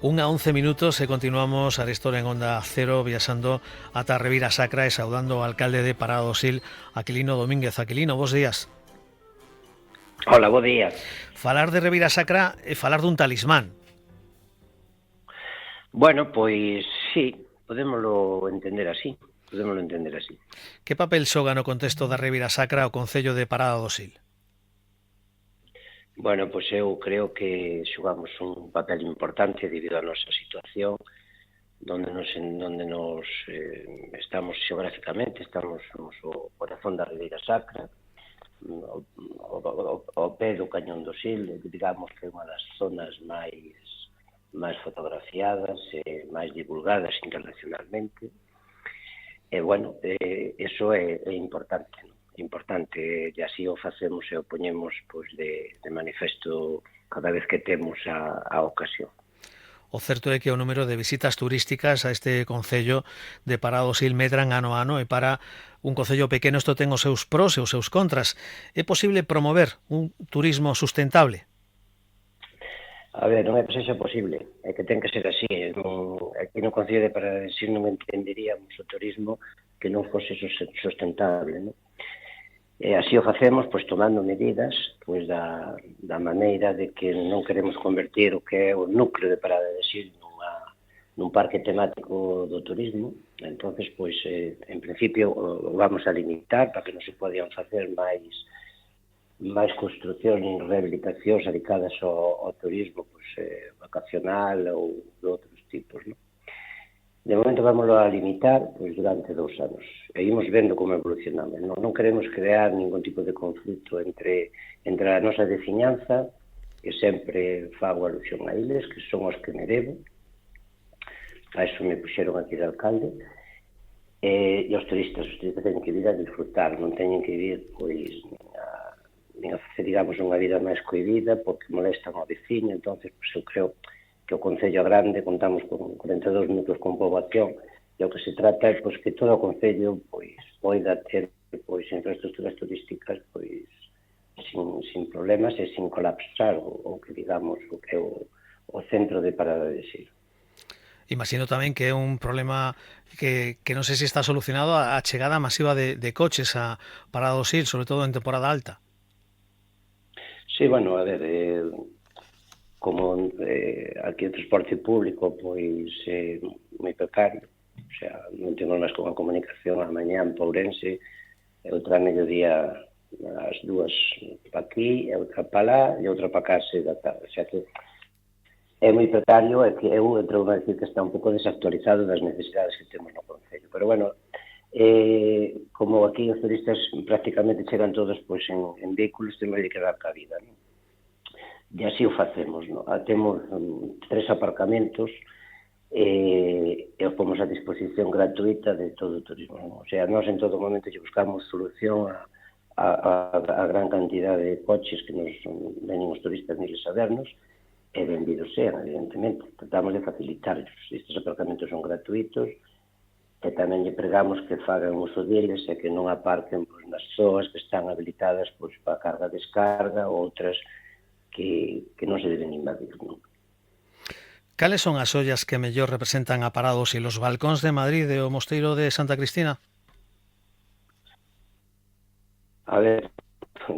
1:11 e continuamos a Arestora en Onda Cero viaxando ata a Ribira Sacra e saudando o alcalde de Parada do Sil, Aquilino Domínguez. Aquilino, bos días. Hola, bo día. Falar de Ribira Sacra é falar dun talismán. Bueno, pois sí, podémolo entender así. Que papel xoga no contexto da Ribira Sacra o Concello de Parada do Sil? Bueno, pois eu creo que xogamos un papel importante debido á nosa situación, donde nos estamos xeográficamente, somos o corazón da Ribeira Sacra, ao pé do Cañón do Sil, digamos que é unha das zonas máis fotografiadas e máis divulgadas internacionalmente. E, bueno, eso é importante, non? Importante, e así o facemos e o poñemos pois, de manifesto cada vez que temos a ocasión. O certo é que o número de visitas turísticas a este Concello de Parada do Sil medran ano a ano, e para un concello pequeno isto ten os seus pros e os seus contras. É posible promover un turismo sustentable? A ver, non é que sexa posible, é que ten que ser así. Aquí no Concello de Parada do Sil non entenderíamos o turismo que non fose sustentable, non? E así o facemos, pois, tomando medidas, pois, da maneira de que non queremos convertir o que é o núcleo de Parada de Sil nun parque temático do turismo. Entonces, pois, en principio, o vamos a limitar para que non se podan facer máis construccións e rehabilitacións dedicadas ao turismo pois, vacacional ou de outros tipos, non? De momento vámoslo a limitar pois, durante 2 anos e imos vendo como evolucionamos. Non queremos crear ningún tipo de conflito entre a nosa veciñanza, que sempre fago alusión a eles, que son os que me debo, a eso me puxeron aquí de alcalde, e os turistas teñen que vir a disfrutar, non teñen que vir pois nin a facer, digamos, unha vida máis cohibida porque molestan ao veciño. Entonces, pois, eu creo que o Concello grande, contamos con 42 núcleos con poboación, e o que se trata é pois, que todo o Concello pois, poida ter pois, infraestructuras turísticas pois, sin problemas e sin colapsar o que, digamos, o que é o centro de Parada de Sil. Imagino tamén que é un problema que non sei se está solucionado a chegada masiva de coches a Parada do Sil, sobre todo en temporada alta. Sí, bueno, a ver, como aquí o transporte público pois é moi precario, o sea, non temos máis con a comunicación a mañá en Ourense, e outra a mediodía as dúas para aquí, e outra para lá, e outra para casa da tarde, o sea que é moi precario e que eu entro a decir que está un pouco desactualizado das necesidades que temos no Concello, pero bueno, como aquí os turistas prácticamente chegan todos pois en vehículos, temos de que dar cabida, non? E así o facemos, non? Temos 3 aparcamentos e os pomos a disposición gratuita de todo o turismo, non? O sea, nós en todo momento lle buscamos solución a gran cantidad de coches que nos veñen os turistas neles a vernos, e benvidos sean, evidentemente. Tratamos de facilitarlos. Estes aparcamentos son gratuitos e tamén lle pregamos que fagan uso deles e que non aparquen pois, nas zoas que están habilitadas pois, para carga e descarga ou outras que non se deben invadir, non? Cales son as ollas que mellor representan a Parada do Sil, os balcóns de Madrid e o Mosteiro de Santa Cristina? A ver,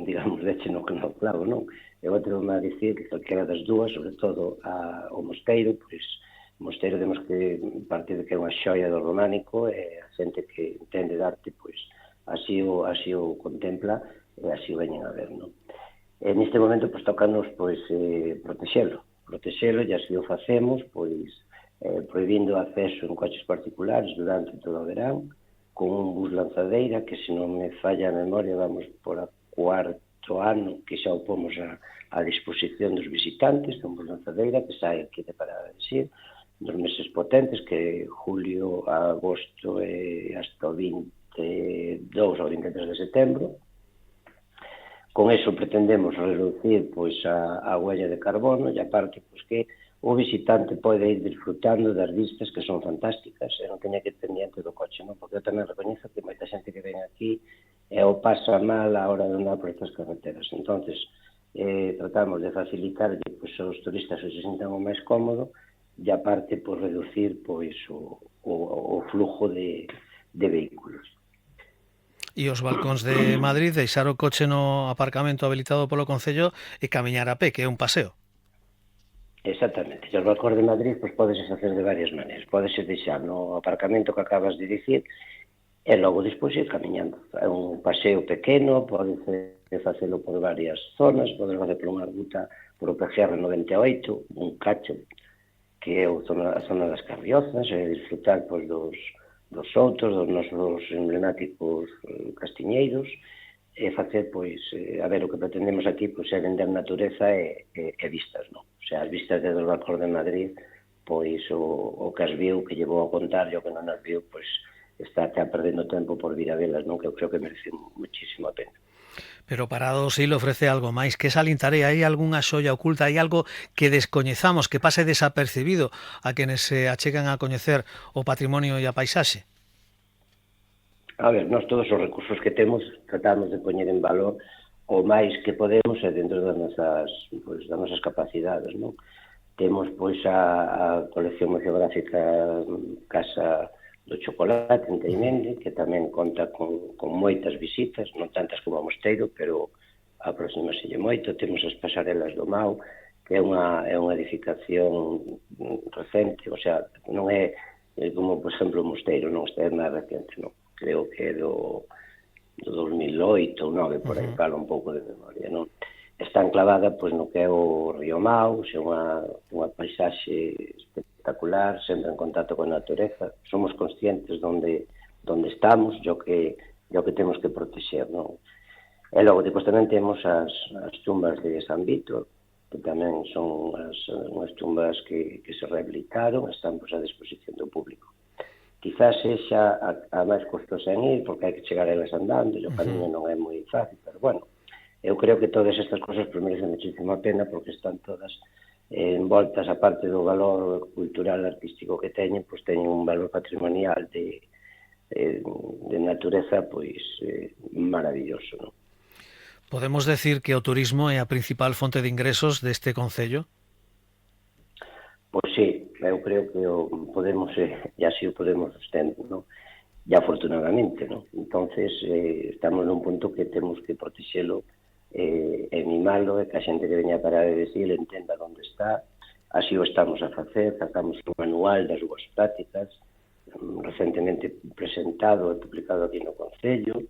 digamos, leche no clavo, non? Eu atrevo-me a dicir que calquera das dúas, sobre todo o Mosteiro, pois, o Mosteiro temos que partir de que é unha xoia do románico e a xente que entende de arte, pois, así o contempla e así o veñen a ver, non? E neste momento, pois, tocanos, pois, protexelo, e así o facemos, pois, prohibindo o acceso en coches particulares durante todo o verán, con un bus lanzadeira, que se non me falla a memoria, vamos por a 4º ano que xa o pomos a disposición dos visitantes, un bus lanzadeira que sai aquí de Parada de Sil, nos meses potentes, que julio, agosto e hasta o 22 ou 23 de setembro. Con eso pretendemos reducir pois, a huella de carbono e aparte pois, que o visitante pode ir disfrutando das vistas que son fantásticas e non teña que ir pendiente do coche, non? Porque eu tamén recoñezo que moita xente que ven aquí o pasa mal a hora de andar por estas carreteras. Entonces, tratamos de facilitar pois, aos turistas que se sintan o máis cómodo e aparte por reducir pois o flujo de vehículos. E os balcóns de Madrid, deixar o coche no aparcamento habilitado polo Concello e camiñar a pé, que é un paseo. Exactamente. E os balcóns de Madrid pois podese facer de varias maneiras. Podese deixar no aparcamento que acabas de dicir e logo despois ir camiñando. É un paseo pequeno, pode facelo por varias zonas, pode facer por unha ruta por o PGR 98, un cacho, que é a zona das Carriozas, e disfrutar pois, dos outros, dos nosos emblemáticos castiñeiros, e facer, pois, a ver, o que pretendemos aquí pois, é vender natureza e vistas, non? O sea, as vistas de dos balcóns de Madrid, pois o que as viu, que llevou a contar, e o que non as viu, pois, está xa perdendo tempo por vir a velas, non? Que eu creo que merece muchísimo a pena. Pero Parados Sil ofrece algo máis. Que salientarei? Hai algunha xoia oculta? Hai algo que descoñezamos, que pase desapercibido a quenes se achegan a coñecer o patrimonio e a paisaxe? A ver, nós todos os recursos que temos tratamos de poñer en valor o máis que podemos e dentro das nosas capacidades, non? Temos, pois, a colección museográfica Casa do Chocolate en Teimendi, que tamén conta con moitas visitas, non tantas como a Mosteiro, pero aproximaselle moito. Temos as pasarelas do Mao, que é unha edificación recente, o sea, non é como, por exemplo, o Mosteiro, non é máis recente, non? Creo que é do 2008 ou 2009, por aí, falo un pouco de memoria, non? Está enclavada pois, no que é o río Mao, é unha paisaxe espectacular, sempre en contacto con a natureza. Somos conscientes onde estamos e o que temos que protexer, non? E logo, depois tamén temos as tumbas de San Vítor, que tamén son unhas tumbas que se rehabilitaron, están pois, a disposición do público. Quizás sexa a máis costosa en ir, porque hai que chegar a elas andando, e o camiño non é moi fácil, pero bueno, eu creo que todas estas cosas merecen muchísima pena, porque están todas envoltas, a parte do valor cultural artístico que teñen, pois teñen un valor patrimonial de natureza pois maravilloso, non? Podemos decir que o turismo é a principal fonte de ingresos deste concello? Pois sí, eu creo que podemos, e así o podemos sostender, non? E afortunadamente, non? Entonces, estamos nun punto que temos que protexelo e mimalo, e que a xente que veña a parar de decir entenda onde está. Así o estamos a facer, sacamos un manual das boas prácticas, recentemente presentado e publicado aquí no Concello.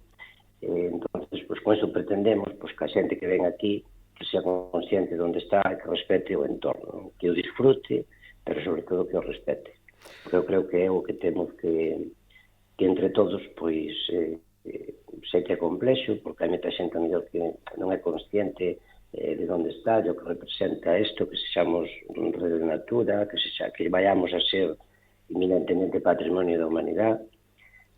Entonces, pois con iso pretendemos pois, que a xente que ven aquí que sea consciente de onde está e que respete o entorno, que o disfrute, pero sobre todo que o respete. Porque eu creo que é o que temos que entre todos, pois, sei que é complexo, porque hai moita xente mellor que non é consciente de onde está, o que representa isto, que sexamos rede de natura, que vayamos a ser eminentemente patrimonio da humanidade.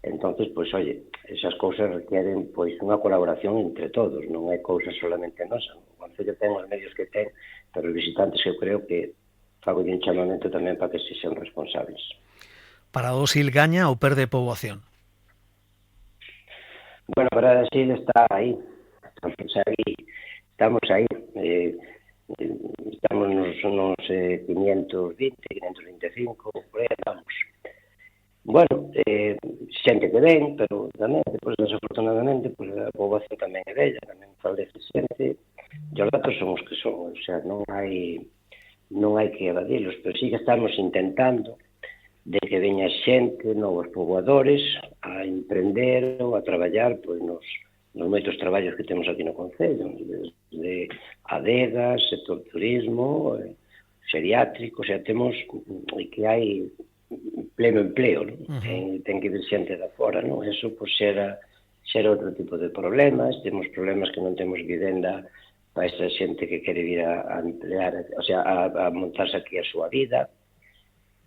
Entonces, pois, oye, esas cousas requieren pois unha colaboración entre todos, non é cousa solamente nosa. O Concello ten os medios que ten, pero os visitantes eu creo que fago un chamamento tamén para que se sean responsables. Parados Sil gaña ou perde poboación? Bueno, Parados Sil está aí. Estamos aí. Estamos nos 520, 525, por aí andamos. Bueno, xente que ven, pero tamén, depois, desafortunadamente, pues, a poboación tamén é bella, tamén falece xente, e os datos son os que son, o sea, non hai que evadilos, pero sí que estamos intentando de que veña xente, novos poboadores, a emprender ou a traballar pois, nos moitos traballos que temos aquí no Concello, desde adegas, sector turismo, xeriátrico, o sea, temos que hai pleno empleo, non? Ten que vir xente da fora, non? Eso, pois, xera outro tipo de problemas, temos problemas que non temos vivenda para esa xente que quere vir a emplear, o sea, a montarse aquí a súa vida,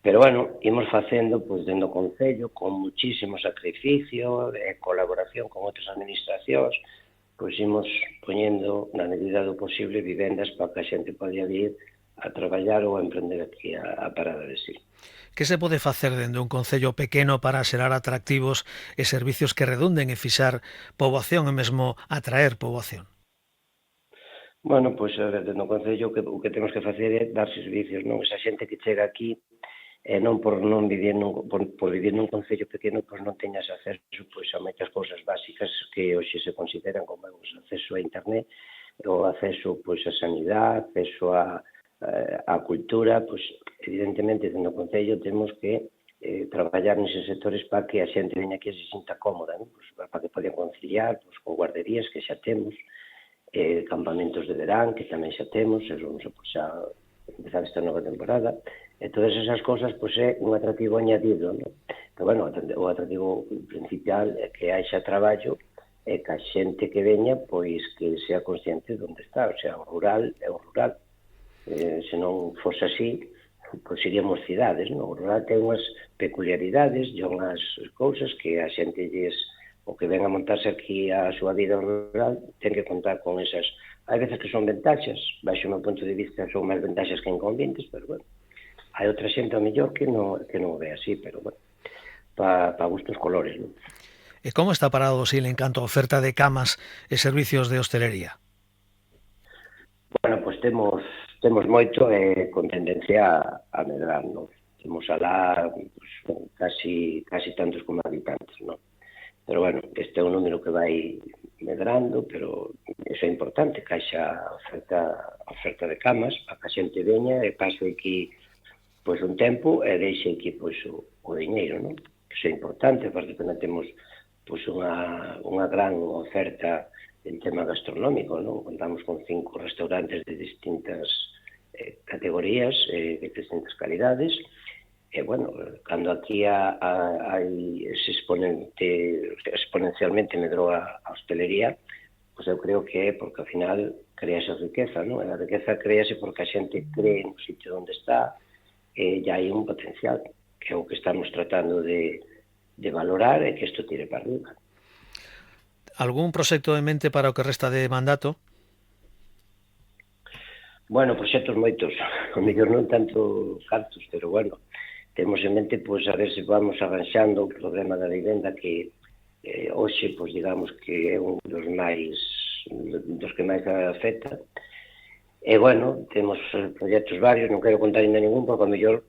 pero, bueno, imos facendo, pois, dentro do Concello, con muchísimo sacrificio e colaboración con outras administracións, pois imos poñendo, na medida do posible, vivendas para que a xente poda vir a traballar ou a emprender aquí a Parada de Sil. Que se pode facer dende un concello pequeno para xerar atractivos e servicios que redunden e fixar poboación e mesmo atraer poboación? Bueno, pois no Concello o que temos que facer é dar servicios, non? Esa xente que chega aquí non por non vivir por vivir nun concello pequeno, pois non teñas acceso pois a moitas cousas básicas que hoxe se consideran como o acceso a internet, o acceso pois a sanidade, acceso a cultura, pois evidentemente no concello temos que traballar neses sectores para que a xente veña aquí e se sinta cómoda, non? Pois, para que poden conciliar pois, con guarderías que xa temos, campamentos de verán, que tamén xa temos, e vamos a xa empezar esta nova temporada, e todas esas cosas pois, é un atractivo añadido, non? Pero, bueno, o atractivo principal é que haxa traballo e que a xente que veña, pois, que sea consciente de onde está, o sea, o rural é o rural. Se non fose así, pois seríamos cidades, non? O rural ten unhas peculiaridades e unhas cousas que a xente o que ven a montarse aquí a súa vida rural ten que contar con esas. Hai veces que son ventaxas, baixo o meu punto de vista son máis ventaxas que inconvenientes, pero bueno, hai outra xente ao mellor que non o ve así, pero bueno, para gustos colores, non? E como está parado Sil en canto a oferta de camas e servicios de hostelería? Bueno, pois temos moito con tendencia a medrar, non? Temos alá pues, casi tantos como habitantes, non? Pero, bueno, este é un número que vai medrando, pero iso é importante, que haxa oferta de camas, para que a xente veña e pase aquí pois un tempo e deixe aquí pois o diñeiro, non? Iso é importante, porque tamén temos pois unha gran oferta en tema gastronómico, non? Contamos con 5 restaurantes de distintas categorías, de distintas calidades, e, bueno, cando aquí hai exponencialmente medrou a hostelería, pois eu creo que é porque, ao final, crease riqueza, non? E a riqueza crease porque a xente cree no sitio onde está e hai un potencial, que é o que estamos tratando de valorar e que isto tire para arriba. Algún proxecto en mente para o que resta de mandato? Bueno, proxectos moitos, o mellor non tanto cartos, pero, bueno, temos en mente, pois, a ver se vamos arranxando o problema da vivenda que hoxe, pois, digamos que é un dos que máis afecta. E, bueno, temos proxectos varios, non quero contar ainda ningún, porque, ao mellor,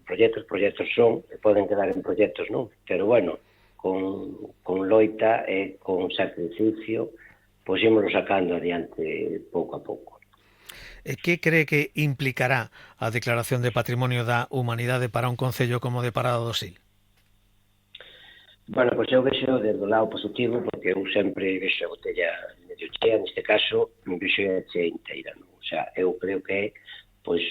proxectos son, e poden quedar en proxectos, non? Pero, bueno, con loita e con sacrificio, pois, ímolo sacando adiante pouco a pouco. E que cree que implicará a Declaración de Patrimonio da Humanidade para un concello como de Parada do Sil? Bueno, pois eu vexo desde o lado positivo, porque eu sempre vexo a botella medio chea, neste caso, vexo a chea inteira, non? O sea, eu creo que pois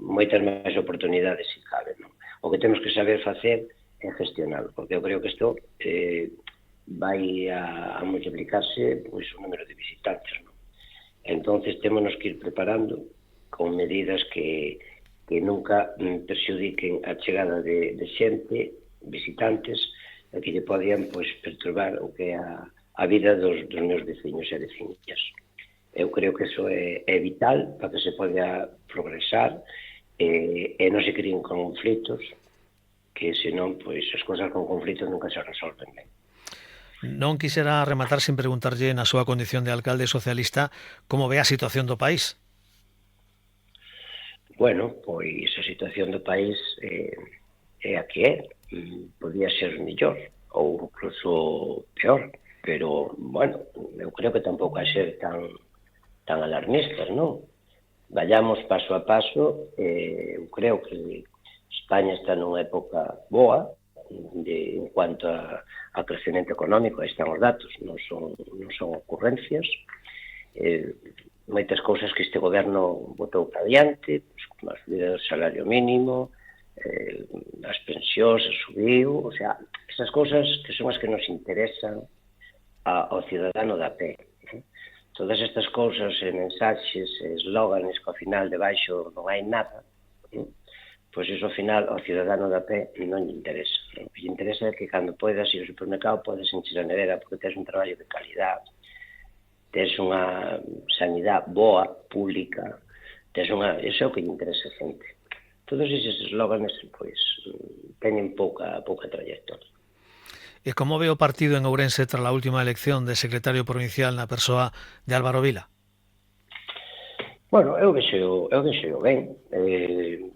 moitas máis oportunidades se cabe, non? O que temos que saber facer é gestionar, porque eu creo que isto vai a multiplicarse pois o número de visitantes, non? Entonces témonos que ir preparando con medidas que nunca perxudiquen a chegada de xente, visitantes, e que lle podían pois, perturbar o que é a vida dos meus veciños e veciñas. Eu creo que iso é vital para que se poda progresar e non se creen conflitos, que senón pois, as cousas con conflitos nunca se resolven ben. Non quixera rematar sin preguntarlle na súa condición de alcalde socialista como ve a situación do país. Bueno, pois a situación do país é a que é. Podía ser mellor ou incluso peor, pero, bueno, eu creo que tampouco hai ser tan alarmistas, non? Vayamos paso a paso, eu creo que España está nunha época boa, en cuanto a crecemento económico, aí están os datos, non son ocurrencias, moitas cousas que este goberno botou para adiante, como a subida do salario mínimo, as pensións, subiu, o sea, esas cousas que son as que nos interesan ao cidadano da pé. Todas estas cousas, mensaxes, eslóganes que ao final debaixo non hai nada, pois iso ao final ao cidadano da pé non lle interesa. O que lle interesa é que cando podes ir ao supermercado podes encher a nevera porque tens un traballo de calidad, tens unha sanidade boa, pública, iso é o que lle interesa a xente. Todos eses eslóganes pois, teñen pouca trayectoria. E como ve o partido en Ourense tras a última elección de secretario provincial na persoa de Álvaro Vila? Bueno, eu vexo ben,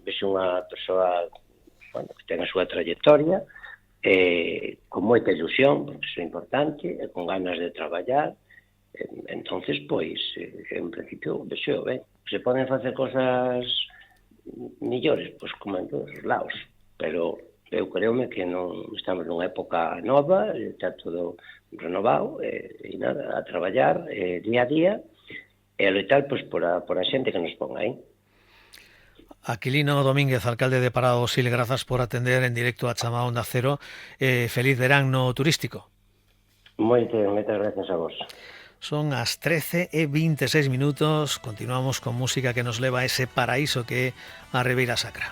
vexo unha persoa, bueno, que ten a súa trayectoria, con moita ilusión, porque iso é importante, e con ganas de traballar. Entonces, pois, en principio, vexo ben. Se poden facer cosas millores, pois como en todos os lados, pero eu creome que non estamos nunha época nova, está todo renovado, e nada, a traballar día a día, e a loitar pois, por a xente que nos pon aí. Aquilino Domínguez, alcalde de Parada do Sil, grazas por atender en directo a chamada Onda Cero. Feliz verán no turístico. Moitas gracias a vos. Son as 13:26. Continuamos con música que nos leva a ese paraíso que é a Ribeira Sacra.